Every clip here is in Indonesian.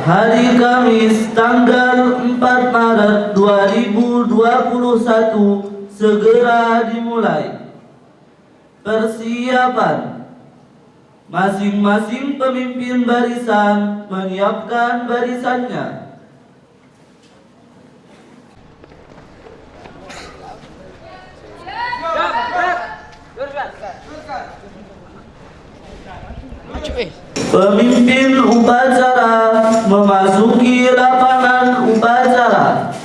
hari Kamis tanggal 4 Maret 2021 segera dimulai. Persiapan. Masing-masing pemimpin barisan menyiapkan barisannya. Pemimpin upacara memasuki lapangan upacara.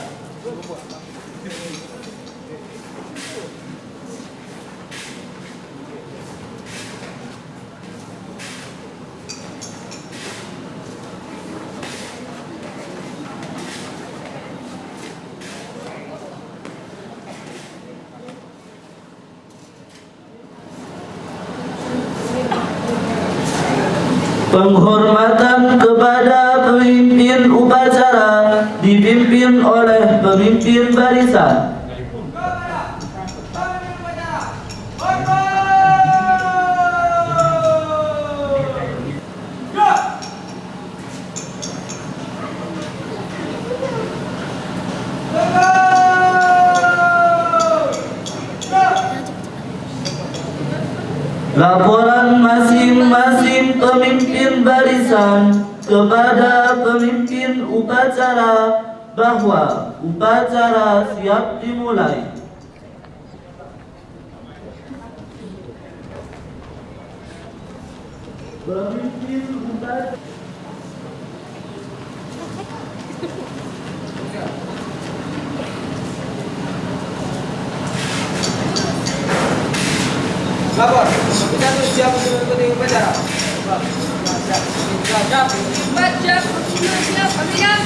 Penghormatan kepada pemimpin upacara dipimpin oleh pemimpin barisan. Laporan masing-masing pemimpin barisan kepada pemimpin upacara bahwa upacara siap dimulai. Pemimpin upacara lapor, kita tuh siap untuk mengikuti upacara. Siap. Baca, siap, kami siap.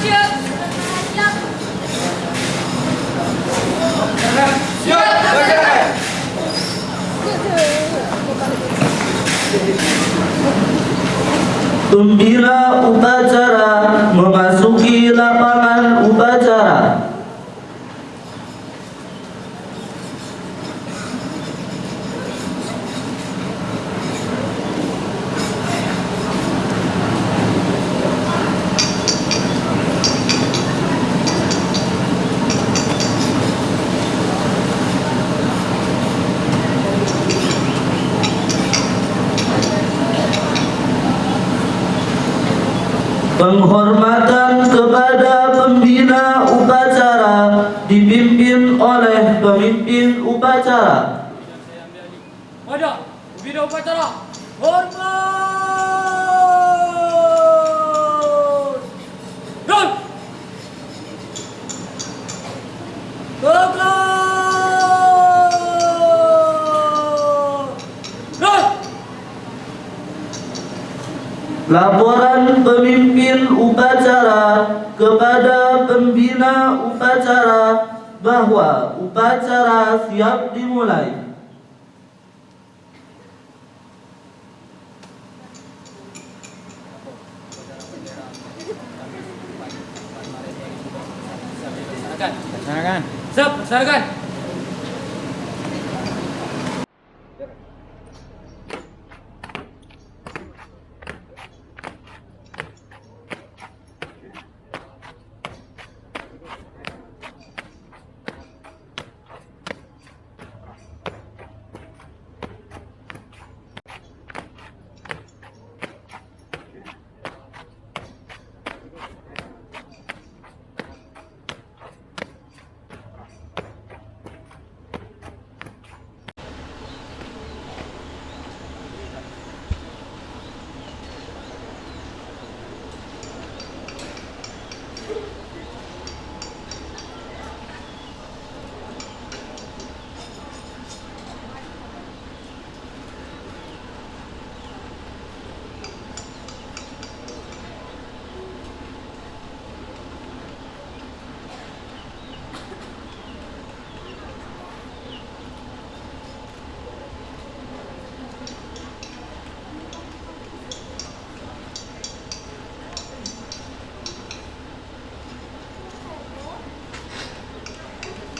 Siap, bergerak. Pembina upacara memasuki lapangan upacara. Penghormatan kepada pembina upacara dipimpin oleh pemimpin upacara. Ada, pembina upacara. Hormat. Dan tegak. Laporan pemimpin upacara kepada pembina upacara bahwa upacara siap dimulai. Laksanakan. Siap, laksanakan.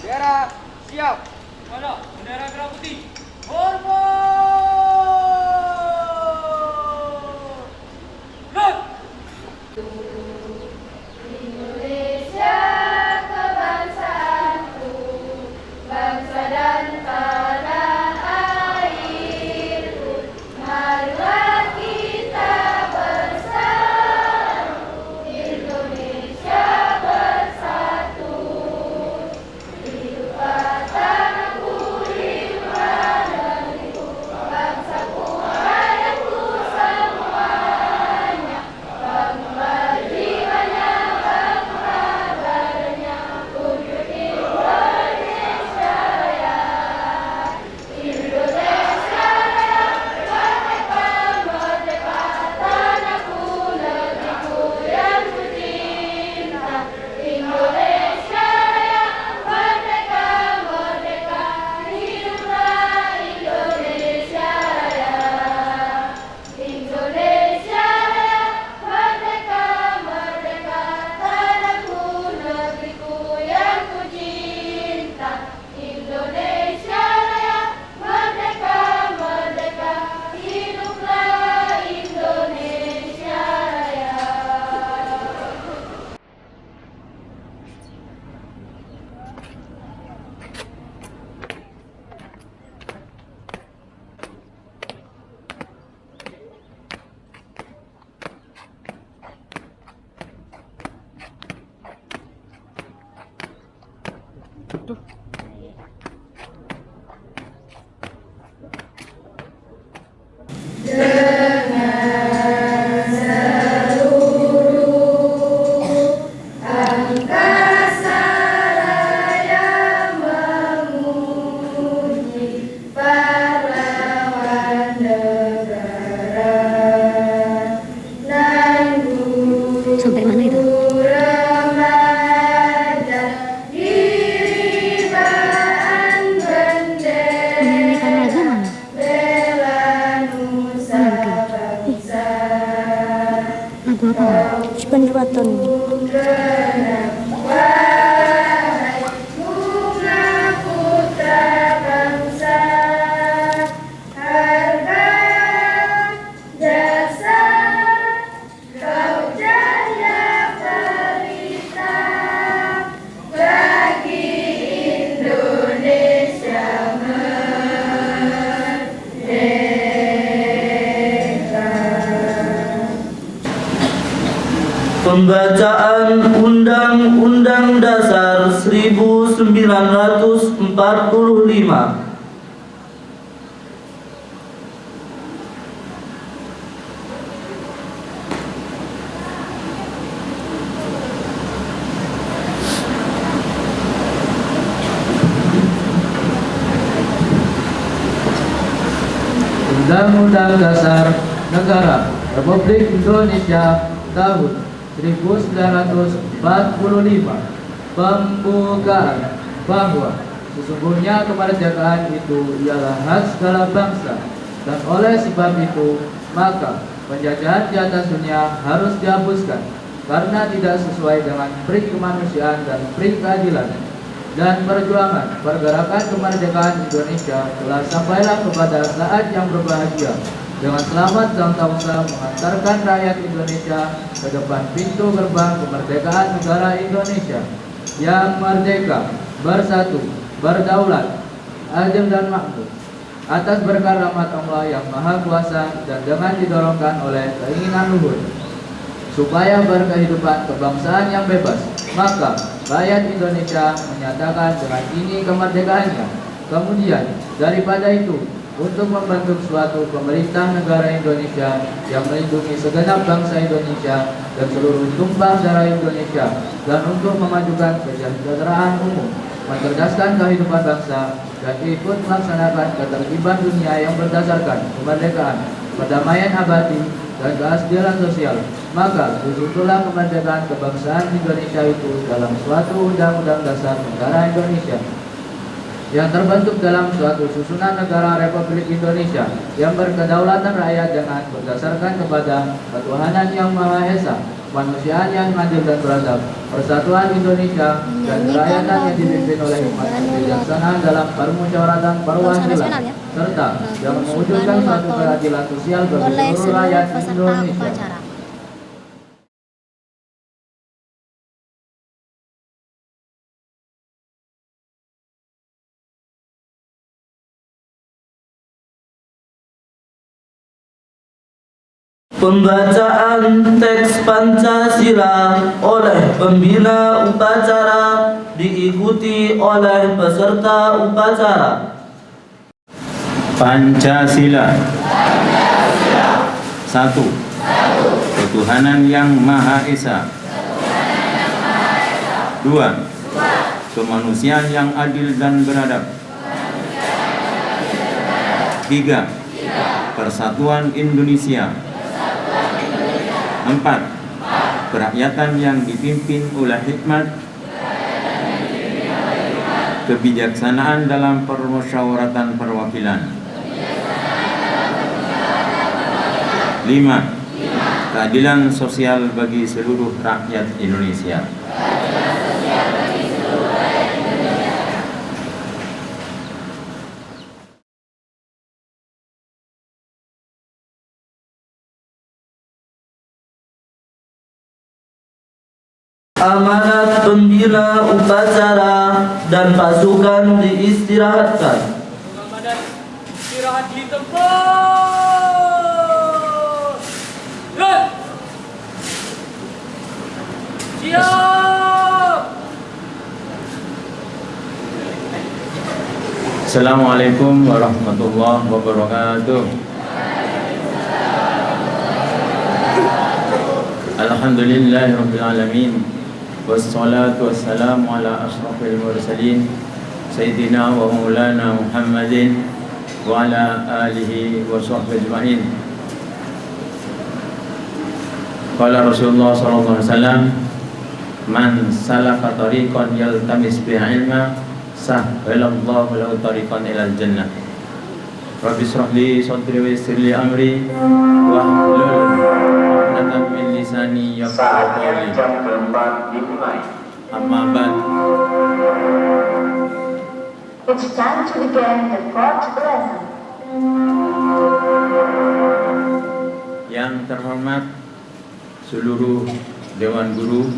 Bendera siap. Mana? Bendera merah putih. Hormat. Indonesia kebangsaanku, bangsa dan tanah airku, marilah kita bersatu, Indonesia bersatu. Hiduplah tanahku, hiduplah negeriku, bangsaku, rakyatku semuanya, bangga jiwanya, bangga badannya, untuk Indonesia Raya. Indonesia Raya, merdeka, merdeka, tanahku, negeriku yang kucinta. Indonesia Raya, merdeka, merdeka, hiduplah Indonesia Raya. Indonesia Raya, merdeka, merdeka, tanahku, negeriku yang kucinta. Indonesia Raya, merdeka, merdeka, hiduplah Indonesia Raya. Angkasa raya memuji pahlawan negara. Sampai mana itu? Remaja diriban bendera, Menyanyikan lagu mana? bela nusa bangsa. Lagu apa? Sepenjelasan. Wahai bunga putra bangsa, harga jasa kau jaya pelita bagi Indonesia merdeka. Pembacaan Undang-Undang Dasar 1945. Undang-Undang Dasar Negara Republik Indonesia tahun 1945 pembukaan bahwa sesungguhnya kemerdekaan itu ialah hak segala bangsa, dan oleh sebab itu maka penjajahan di atas dunia harus dihapuskan karena tidak sesuai dengan peri kemanusiaan dan peri keadilan. Dan perjuangan pergerakan kemerdekaan Indonesia telah sampailah kepada saat yang berbahagia, dengan selamat sang bangsa mengantarkan rakyat Indonesia ke depan pintu gerbang kemerdekaan negara Indonesia yang merdeka, bersatu, berdaulat, adil dan makmur, atas berkat rahmat Allah yang Maha Kuasa dan dengan didorongkan oleh keinginan luhur supaya berkehidupan kebangsaan yang bebas, maka rakyat Indonesia menyatakan dengan ini kemerdekaannya. Kemudian daripada itu, untuk membentuk suatu pemerintah negara Indonesia yang melindungi segenap bangsa Indonesia dan seluruh tumpah darah Indonesia, dan untuk memajukan kesejahteraan umum, mencerdaskan kehidupan bangsa, dan ikut melaksanakan ketertiban dunia yang berdasarkan kemerdekaan, perdamaian abadi, dan keadilan sosial. Maka disusunlah kemerdekaan kebangsaan Indonesia itu dalam suatu undang-undang dasar negara Indonesia yang terbentuk dalam suatu susunan negara Republik Indonesia yang berkedaulatan rakyat dengan berdasarkan kepada ketuhanan yang Maha Esa, kemanusiaan yang adil dan beradab, persatuan Indonesia, dan kerakyatan yang dipimpin oleh hikmat bijaksana dalam permusyawaratan perwakilan, serta yang mewujudkan suatu keadilan sosial bagi seluruh rakyat Indonesia. Pembacaan teks Pancasila oleh pembina upacara diikuti oleh peserta upacara. Pancasila. Satu. Ketuhanan Yang Maha Esa. Dua. Kemanusiaan yang adil dan beradab. Tiga. Persatuan Indonesia. Empat. Kerakyatan yang dipimpin oleh hikmat, kebijaksanaan dalam permusyawaratan perwakilan. 5. Keadilan sosial bagi seluruh rakyat Indonesia. Amanat pembina upacara dan pasukan diistirahatkan. Pengamanan istirahat di tempat. Siap. Assalamualaikum warahmatullahi wabarakatuh. Alhamdulillahirabbil alamin. Wassalatu wassalamu ala asyrafil mursalin Sayyidina wa maulana Muhammadin wa ala alihi wa sahbihi ajma'in. Qala Rasulullah sallallahu alaihi wasallam, man salaka tariqan yaltamis bihi ilma sahhalallahu lahu tariqan ilal jannah. Rabbi shrah li sadri wa yassir li amri wahlul 'uqdatam min lisani yafqahu qawli. Jam keempat dimulai. Amma ba'd. It's time to begin the fourth lesson. Yang terhormat seluruh Dewan Guru,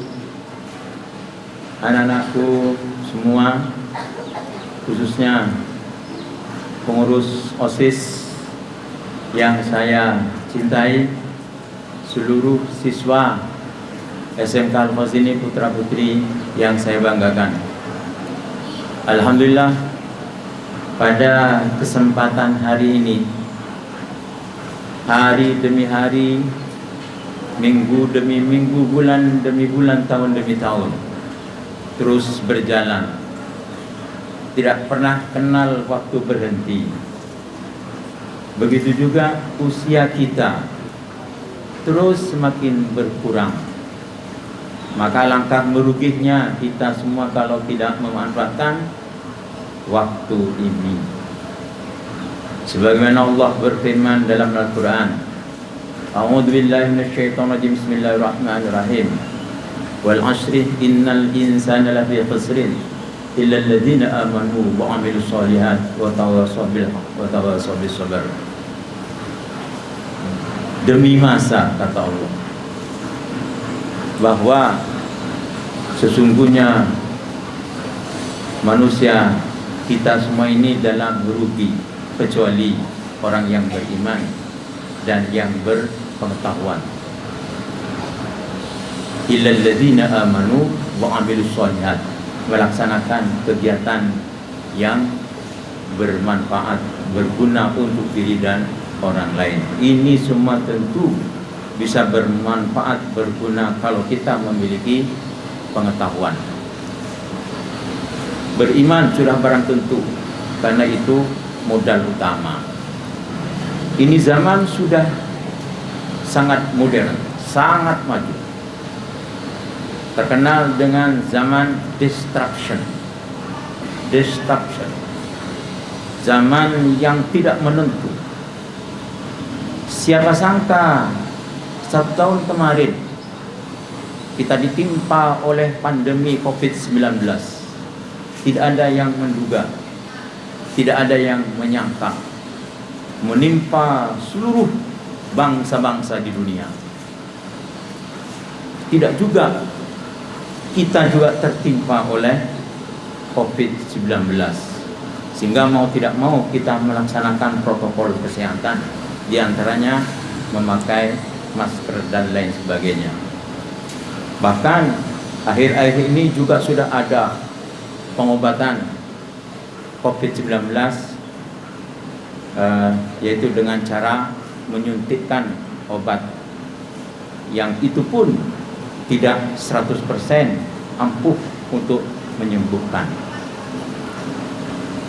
anak-anakku semua, khususnya pengurus OSIS yang saya cintai, seluruh siswa SMK Al-Fazini Putra Putri yang saya banggakan. Alhamdulillah, pada kesempatan hari ini, hari demi hari, minggu demi minggu, bulan demi bulan, tahun demi tahun, terus berjalan. Tidak pernah kenal waktu berhenti. Begitu juga usia kita terus semakin berkurang. Maka langkah meruginya kita semua kalau tidak memanfaatkan waktu ini. Sebagaimana Allah berfirman dalam Al-Quran, A'udzu billahi minasyaitonir rajim, bismillahirrahmanirrahim. Wal 'ashri innal insana lafi khusrin illa alladziina aamanu wa 'amilus shalihat wa tawassaw bil haqq wa tawassaw bis sabr. Demi masa, kata Allah, bahwa sesungguhnya manusia kita semua ini dalam merugi, kecuali orang yang beriman dan yang berpengetahuan. Illal ladzina amanu wa 'amilus shalihat, melaksanakan kegiatan yang bermanfaat, berguna untuk diri dan orang lain. Ini semua tentu bisa bermanfaat, berguna kalau kita memiliki pengetahuan. Beriman sudah barang tentu, karena itu modal utama. Ini zaman sudah sangat modern, sangat maju, terkenal dengan zaman destruction, zaman yang tidak menentu. Siapa sangka 1 tahun kemarin kita ditimpa oleh pandemi COVID-19. Tidak ada yang menduga, tidak ada yang menyangka, menimpa seluruh bangsa-bangsa di dunia. Tidak juga kita juga tertimpa oleh COVID-19, sehingga mau tidak mau kita melaksanakan protokol kesehatan, di antaranya memakai masker dan lain sebagainya. Bahkan akhir-akhir ini juga sudah ada pengobatan COVID-19, yaitu dengan cara menyuntikkan obat yang itu pun tidak 100% ampuh untuk menyembuhkan.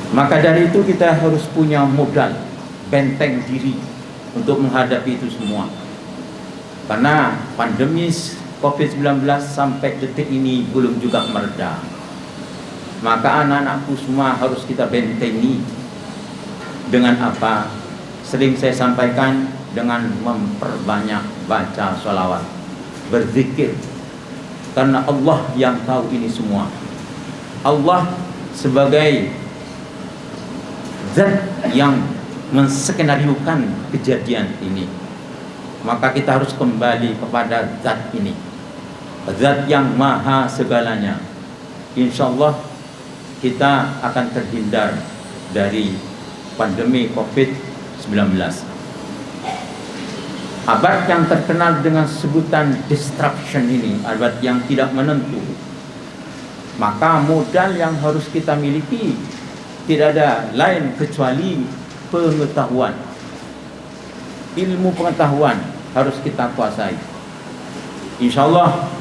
Maka dari itu kita harus punya modal benteng diri untuk menghadapi itu semua. Karena pandemi COVID-19 sampai detik ini belum juga mereda. Maka anak-anakku semua harus kita bentengi. Dengan apa? Sering saya sampaikan, dengan memperbanyak baca sholawat, berzikir. Karena Allah yang tahu ini semua. Allah sebagai zat yang menskenariokan kejadian ini. Maka kita harus kembali kepada zat ini, zat yang maha segalanya. Insya Allah kita akan terhindar dari pandemi COVID-19. Abad yang terkenal dengan sebutan disruption ini, abad yang tidak menentu. Maka modal yang harus kita miliki tidak ada lain kecuali pengetahuan. Ilmu pengetahuan harus kita kuasai. Insya Allah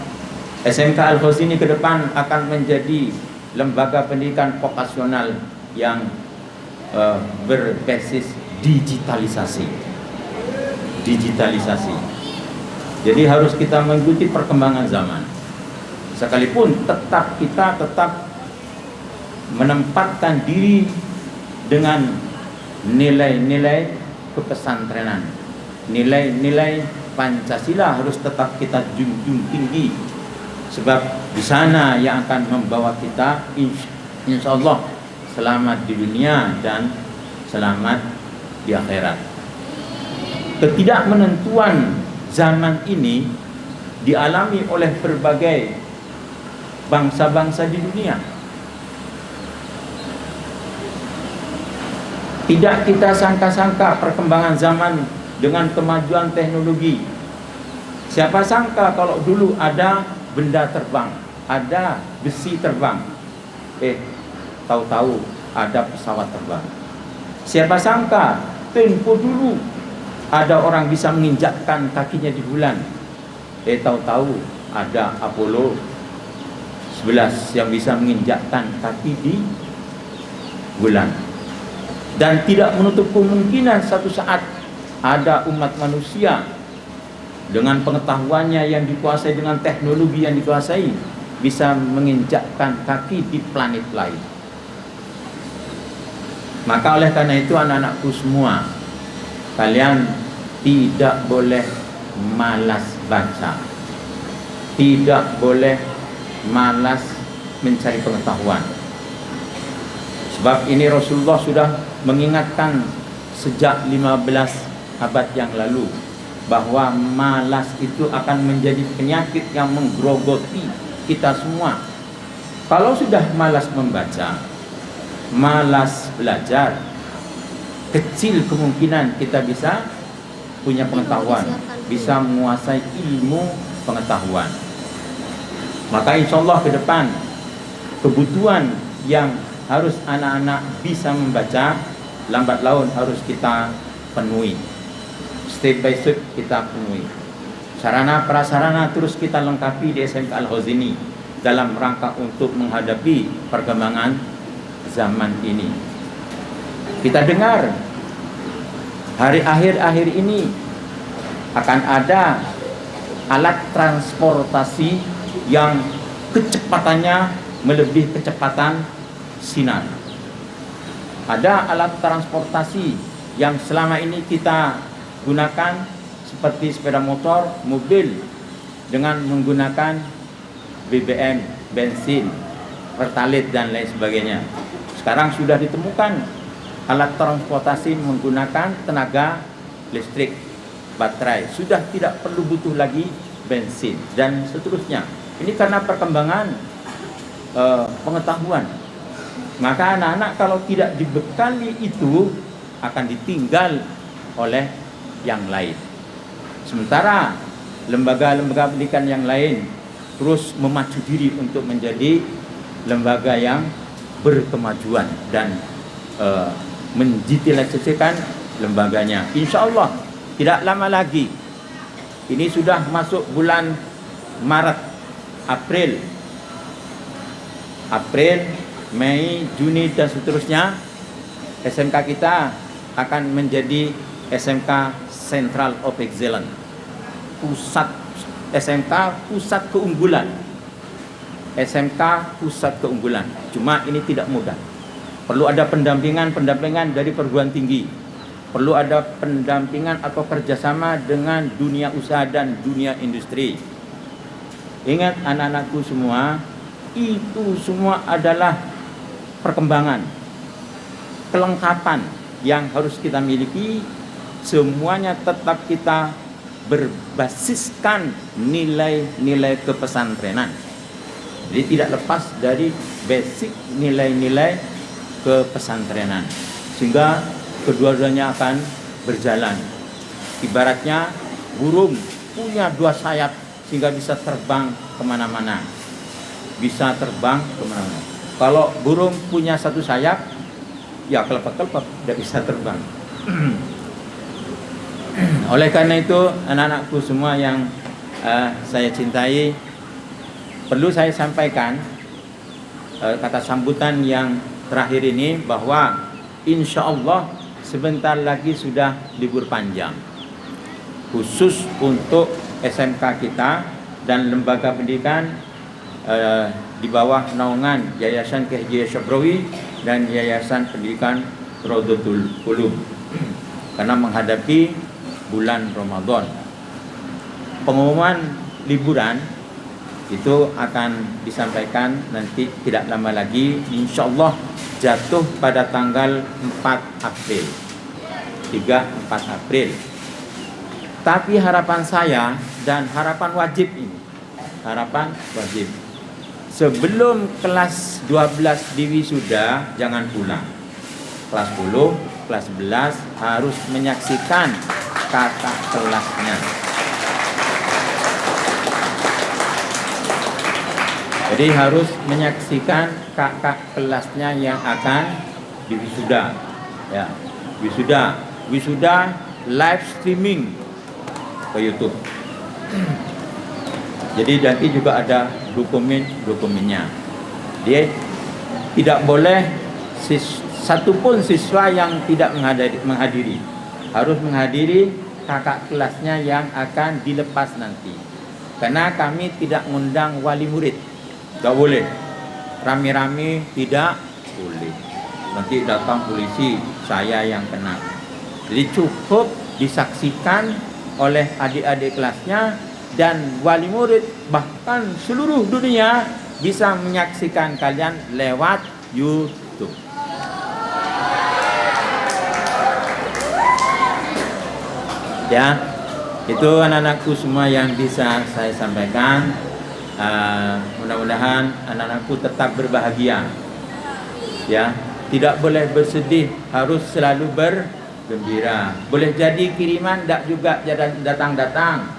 SMK Al-Khazini ke depan akan menjadi lembaga pendidikan vokasional yang berbasis digitalisasi. Jadi harus kita mengikuti perkembangan zaman. Sekalipun kita tetap menempatkan diri dengan nilai-nilai kepesantrenan, nilai-nilai Pancasila harus tetap kita junjung tinggi, sebab di sana yang akan membawa kita insya Allah selamat di dunia dan selamat di akhirat. Ketidakmenentuan zaman ini dialami oleh berbagai bangsa-bangsa di dunia. Tidak kita sangka-sangka perkembangan zaman dengan kemajuan teknologi. Siapa sangka kalau dulu ada benda terbang, ada besi terbang, tahu-tahu ada pesawat terbang. Siapa sangka tempo dulu ada orang bisa menginjakkan kakinya di bulan, tahu-tahu ada Apollo 11 yang bisa menginjakkan kaki di bulan. Dan tidak menutup kemungkinan satu saat ada umat manusia dengan pengetahuannya yang dikuasai, dengan teknologi yang dikuasai, bisa menginjakkan kaki di planet lain. Maka oleh karena itu anak-anakku semua, kalian tidak boleh malas baca, tidak boleh malas mencari pengetahuan. Sebab ini Rasulullah sudah mengingatkan sejak 15 abad yang lalu bahwa malas itu akan menjadi penyakit yang menggerogoti kita semua. Kalau sudah malas membaca, malas belajar, kecil kemungkinan kita bisa punya pengetahuan, bisa menguasai ilmu pengetahuan. Maka insya Allah ke depan kebutuhan yang harus anak-anak bisa membaca, lambat laun harus kita penuhi. Step by step kita penuhi. Sarana prasarana terus kita lengkapi di SMK Al-Khazini dalam rangka untuk menghadapi perkembangan zaman ini. Kita dengar hari akhir ini akan ada alat transportasi yang kecepatannya melebihi kecepatan sinar. Ada alat transportasi yang selama ini kita gunakan seperti sepeda motor, mobil dengan menggunakan BBM, bensin, pertalite dan lain sebagainya. Sekarang sudah ditemukan alat transportasi menggunakan tenaga listrik, baterai. Sudah tidak perlu butuh lagi bensin dan seterusnya. Ini karena perkembangan pengetahuan. Maka anak-anak kalau tidak dibekali itu akan ditinggal oleh yang lain. Sementara lembaga-lembaga pendidikan yang lain terus memacu diri untuk menjadi lembaga yang berkemajuan dan mendigitalisasikan lembaganya. Insya Allah tidak lama lagi, ini sudah masuk bulan Maret, April, Mei, Juni dan seterusnya, SMK kita akan menjadi SMK Central of Excellence, pusat SMK pusat keunggulan. SMK pusat keunggulan. Cuma ini tidak mudah. Perlu ada pendampingan dari perguruan tinggi. Perlu ada pendampingan atau kerjasama dengan dunia usaha dan dunia industri. Ingat anak-anakku semua, itu semua adalah perkembangan, kelengkapan yang harus kita miliki. Semuanya tetap kita berbasiskan nilai-nilai kepesantrenan. Jadi tidak lepas dari basic nilai-nilai kepesantrenan, sehingga kedua-duanya akan berjalan. Ibaratnya burung punya dua sayap sehingga bisa terbang kemana-mana. Kalau burung punya satu sayap, ya kelepek-kelepek, tidak bisa terbang. Oleh karena itu, anak-anakku semua yang saya cintai, perlu saya sampaikan kata sambutan yang terakhir ini, bahwa insya Allah sebentar lagi sudah libur panjang, khusus untuk SMK kita dan lembaga pendidikan di bawah naungan Yayasan K.H. Syabrawi dan Yayasan Pendidikan Rodotul Qulub, karena menghadapi bulan Ramadan. Pengumuman liburan itu akan disampaikan nanti tidak lama lagi, insya Allah jatuh pada tanggal 4 April 3-4 April. Tapi harapan saya dan harapan wajib ini, harapan wajib, sebelum kelas 12 diwisuda jangan pulang. Kelas 10, kelas 11 harus menyaksikan kakak kelasnya. Jadi harus menyaksikan kakak kelasnya yang akan diwisuda. Ya, wisuda live streaming ke YouTube. Jadi nanti juga ada dokumennya. Dia tidak boleh satupun siswa yang tidak menghadiri. Harus menghadiri kakak kelasnya yang akan dilepas nanti. Karena kami tidak mengundang wali murid. Tidak boleh. Rame-rame tidak boleh. Nanti datang polisi, saya yang kena. Jadi cukup disaksikan oleh adik-adik kelasnya, dan wali murid bahkan seluruh dunia bisa menyaksikan kalian lewat YouTube. Ya, itu anak-anakku semua yang bisa saya sampaikan. Mudah-mudahan anak-anakku tetap berbahagia. Ya, tidak boleh bersedih, harus selalu bergembira. Boleh jadi kiriman, tidak juga datang-datang.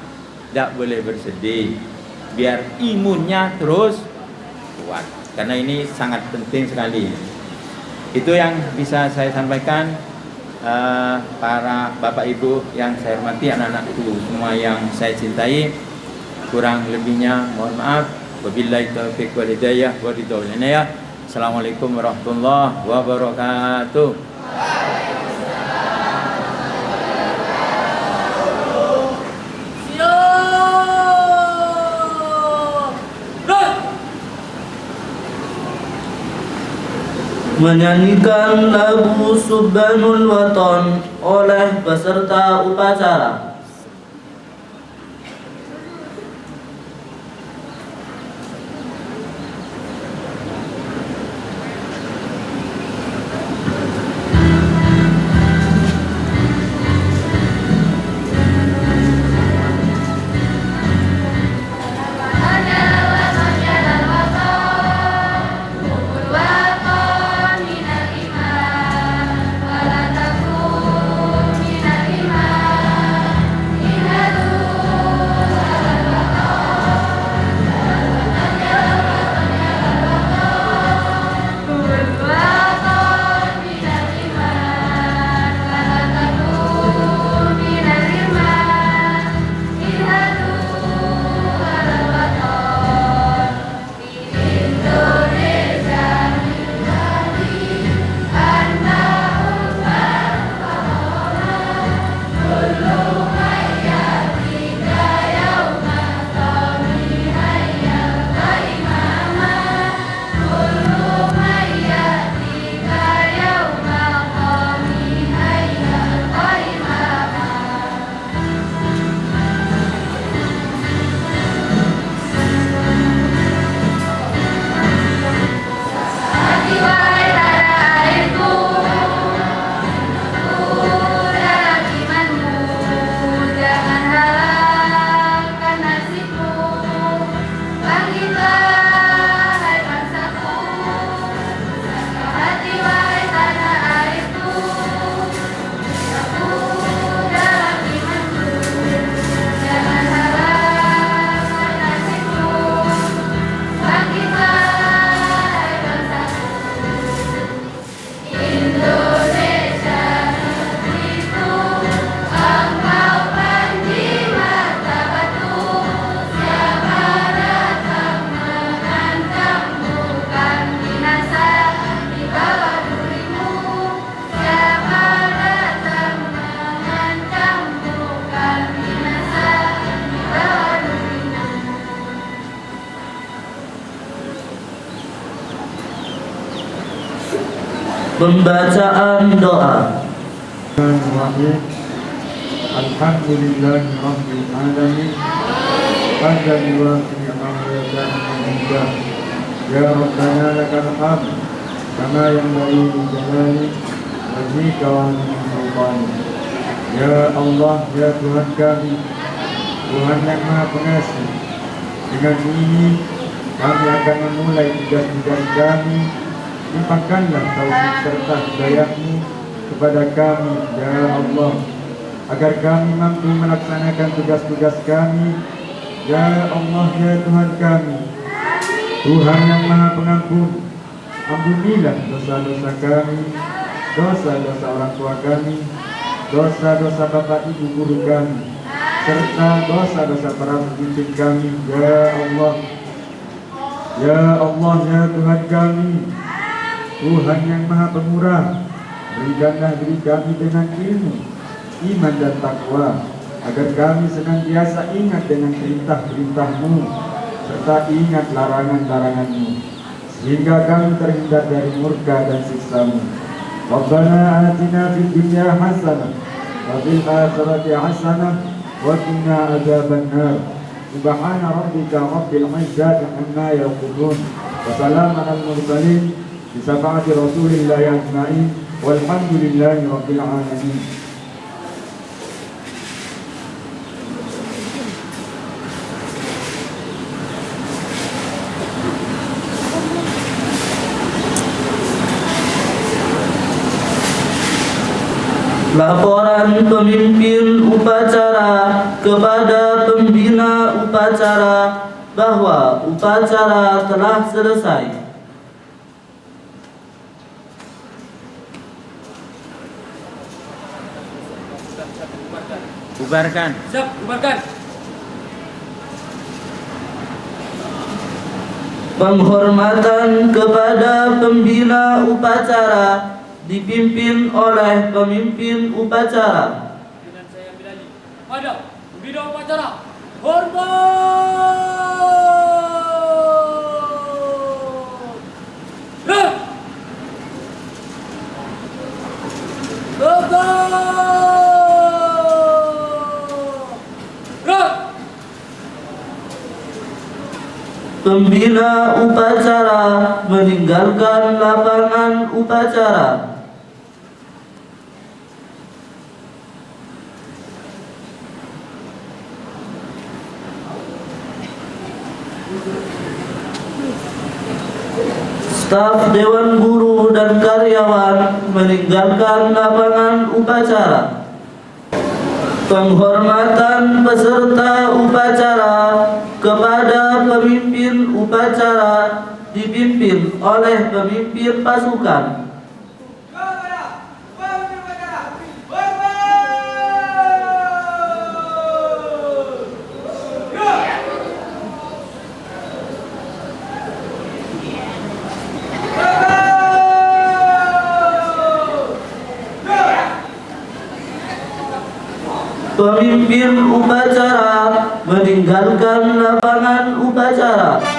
Tidak boleh bersedih, biar imunnya terus kuat. Karena ini sangat penting sekali. Itu yang bisa saya sampaikan. Para bapak ibu yang saya hormati, anak-anakku semua yang saya cintai, kurang lebihnya mohon maaf. Wabillahi taufiq wal hidayah wa ridha wal inayah. Assalamualaikum warahmatullahi wabarakatuh. Menyanyikan lagu Subhanul Waton oleh peserta upacara. Pembacaan doa. Bismillahirrahmanirrahim. Alhamdulillahi rabbil alamin. Hamdan yuwafiqu ni'amahu wa hamdah. Ya Rabbana lakal hamd kama yanbaghi li jalali wajhika wa azimi sultanik. Ya Allah, ya Tuhan kami, Tuhan yang Maha Pengasih. Dengan ini kami akan memulai tugas-tugas kami. Limpahkanlah taufik serta hidayah-Mu kepada kami, ya Allah, agar kami mampu melaksanakan tugas-tugas kami. Ya Allah, ya Tuhan kami, Tuhan yang Maha Pengampun, ampunilah dosa-dosa kami, dosa-dosa orang tua kami, dosa-dosa bapak ibu guru kami, serta dosa-dosa para pemimpin kami. Ya Allah, ya Allah, ya Tuhan kami, Tuhan yang Maha Pemurah, berikanlah diri kami dengan ilmu, iman dan takwa, agar kami senantiasa ingat dengan perintah-perintah-Mu serta ingat larangan-larangan-Mu, sehingga kami terhindar dari murka dan siksa-Mu. Rabbana atina fid dunya hasanah wa fil akhirati hasanah wa qina adzabannar. Subhana rabbika rabbil izzati amma yasifun wa salamun alal mursalin bi syafaati Rasulillah ajma'in walhamdulillahi rabbil alamin. Laporan pemimpin upacara kepada pembina upacara bahwa upacara telah selesai. Bubarkan. Siap, bubarkan. Penghormatan kepada pembina upacara dipimpin oleh pemimpin upacara. Dengan saya Bilali. Pada pembina upacara. Hormat. Red. Red. Pembina upacara meninggalkan lapangan upacara. Staf Dewan Guru dan karyawan meninggalkan lapangan upacara. Penghormatan peserta upacara kepada pemimpin upacara dipimpin oleh pemimpin pasukan. Pemimpin upacara meninggalkan lapangan upacara.